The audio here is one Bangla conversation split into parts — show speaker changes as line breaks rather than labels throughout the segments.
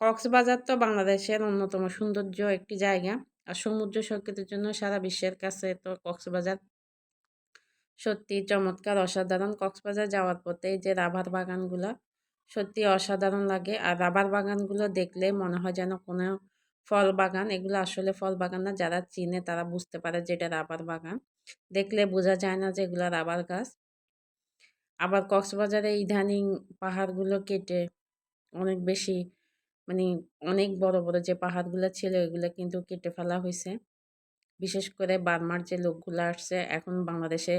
কক্সবাজার তো বাংলাদেশের অন্যতম সৌন্দর্য একটি জায়গা। আর সমুদ্র সৈকতের জন্য সারা বিশ্বের কাছে তো কক্সবাজার সত্যিই চমৎকার, অসাধারণ। কক্সবাজার যাওয়ার পথে এই যে রাবার বাগানগুলা সত্যি অসাধারণ লাগে। আর রাবার বাগানগুলো দেখলে মনে হয় যেন কোনো ফল বাগান। এগুলো আসলে ফল বাগান না। যারা চিনে তারা বুঝতে পারে যে এটা রাবার বাগান। দেখলে বোঝা যায় না যে এগুলা রাবার গাছ। আবার কক্সবাজারে ইদানিং পাহাড়গুলো কেটে অনেক বেশি মানে অনেক বড়, বড় যে পাহাড়গুলা ছিল এগুলা কিন্তু কেটে ফেলা হইছে। বিশেষ করে বার্মার যে লোকগুলা আসছে এখন বাংলাদেশে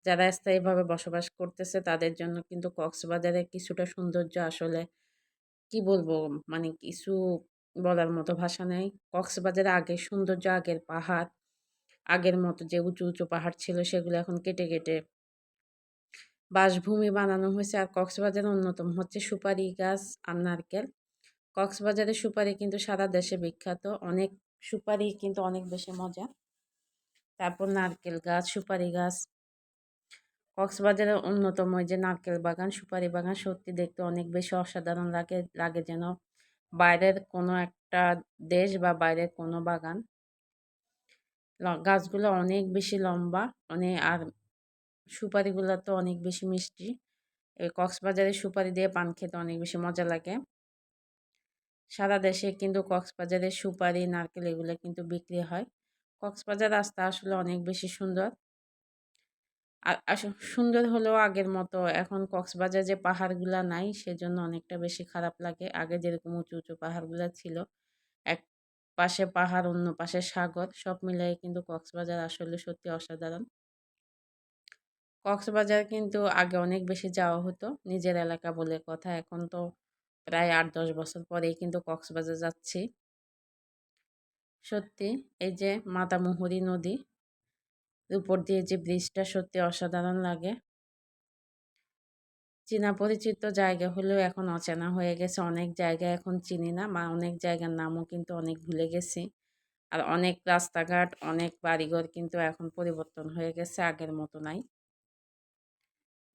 যারা স্থায়ীভাবে বসবাস করতেছে তাদের জন্য কিন্তু কক্সবাজারের কিছুটা সৌন্দর্য আসলে কি বলবো, মানে কিছু বলার মতো ভাষা নেই। কক্সবাজারে আগের সৌন্দর্য, আগের পাহাড়, আগের মতো যে উঁচু, উঁচু পাহাড় ছিল সেগুলো এখন কেটে, কেটে বাসভূমি বানানো হয়েছে। আর কক্সবাজারের অন্যতম হচ্ছে সুপারি গাছ আর নারকেল। কক্সবাজারের সুপারি কিন্তু সারা দেশে বিখ্যাত। অনেক সুপারি কিন্তু অনেক বেশি মজা। তারপর নারকেল গাছ, সুপারি গাছ। কক্সবাজারের অন্যতম ওই যে নারকেল বাগান, সুপারি বাগান সত্যি দেখতে অনেক বেশি অসাধারণ লাগে। লাগে যেন বাইরের কোনো একটা দেশ বা বাইরের কোনো বাগান। গাছগুলো অনেক বেশি লম্বা, আর সুপারিগুলো তো অনেক বেশি মিষ্টি। এই কক্সবাজারের সুপারি দিয়ে পান খেতে অনেক বেশি মজা লাগে। সারা দেশে কিন্তু কক্সবাজারের সুপারি, নারকেল এগুলো কিন্তু বিক্রি হয়। কক্সবাজার রাস্তা আসলে অনেক বেশি সুন্দর। আর সুন্দর হলেও আগের মতো এখন কক্সবাজার যে পাহাড়গুলা নাই সেজন্য অনেকটা বেশি খারাপ লাগে। আগে যেরকম উঁচু, উঁচু পাহাড়গুলা ছিল। এক পাশে পাহাড়, অন্য পাশে সাগর। সব মিলাই কিন্তু কক্সবাজার আসলে সত্যি অসাধারণ। কক্সবাজার কিন্তু আগে অনেক বেশি যাওয়া হতো। নিজের এলাকা বলে কথা। এখন তো প্রায় ৮-১০ বছর পরেই কিন্তু কক্সবাজার যাচ্ছি। সত্যি এই যে মাতামুহুরী নদী, উপর দিয়ে যে ব্রিজটা সত্যি অসাধারণ লাগে। চেনা পরিচিত জায়গা হলেও এখন অচেনা হয়ে গেছে। অনেক জায়গা এখন চিনি না বা অনেক জায়গার নামও কিন্তু অনেক ভুলে গেছি। আর অনেক রাস্তাঘাট, অনেক বাড়িঘর কিন্তু এখন পরিবর্তন হয়ে গেছে, আগের মতো নাই।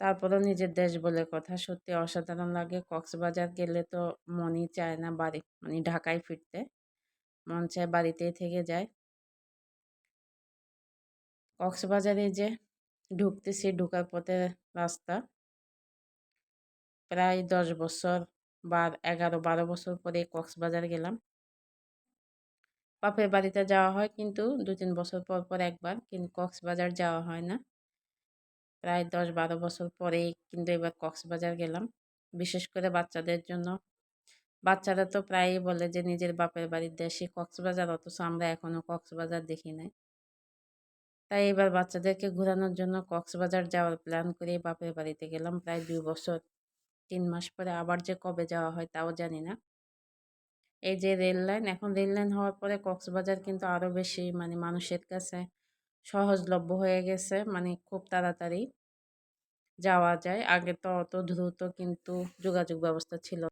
তারপরেও নিজের দেশ বলে কথা সত্যি অসাধারণ লাগে। কক্সবাজার গেলে তো মনই চায় না বাড়ি মানে ঢাকায় ফিরতে। মন চায় বাড়িতেই থেকে যায়। কক্সবাজারে যে ঢুকতেছি, ঢোকার পথে রাস্তা প্রায় ১০ বছর বা ১১-১২ বছর পরে কক্সবাজার গেলাম। বাপের বাড়িতে যাওয়া হয় কিন্তু ২-৩ বছর পর, পর একবার। কিন্তু কক্সবাজার যাওয়া হয় না। প্রায় ১০-১২ বছর পরেই কিন্তু এবার কক্সবাজার গেলাম। বিশেষ করে বাচ্চাদের জন্য। বাচ্চারা তো প্রায়ই বলে যে নিজের বাপের বাড়ির দেশই কক্সবাজার, অথচ আমরা এখনো কক্সবাজার দেখি নাই। তাই এবার বাচ্চাদেরকে ঘোরানোর জন্য কক্সবাজার যাওয়ার প্ল্যান করে বাপের বাড়িতে গেলাম প্রায় ২ বছর ৩ মাস পরে। আবার যে কবে যাওয়া হয় তাও জানি না। এই যে রেল লাইন, এখন রেল লাইন হওয়ার পরে কক্সবাজার কিন্তু আরো বেশি মানে মানুষের কাছে সহজলভ্য হয়ে গেছে। মানে খুব তাড়াতাড়ি যাওয়া যায়। আগে তো অত দ্রুত কিন্তু যোগাযোগ ব্যবস্থা ছিল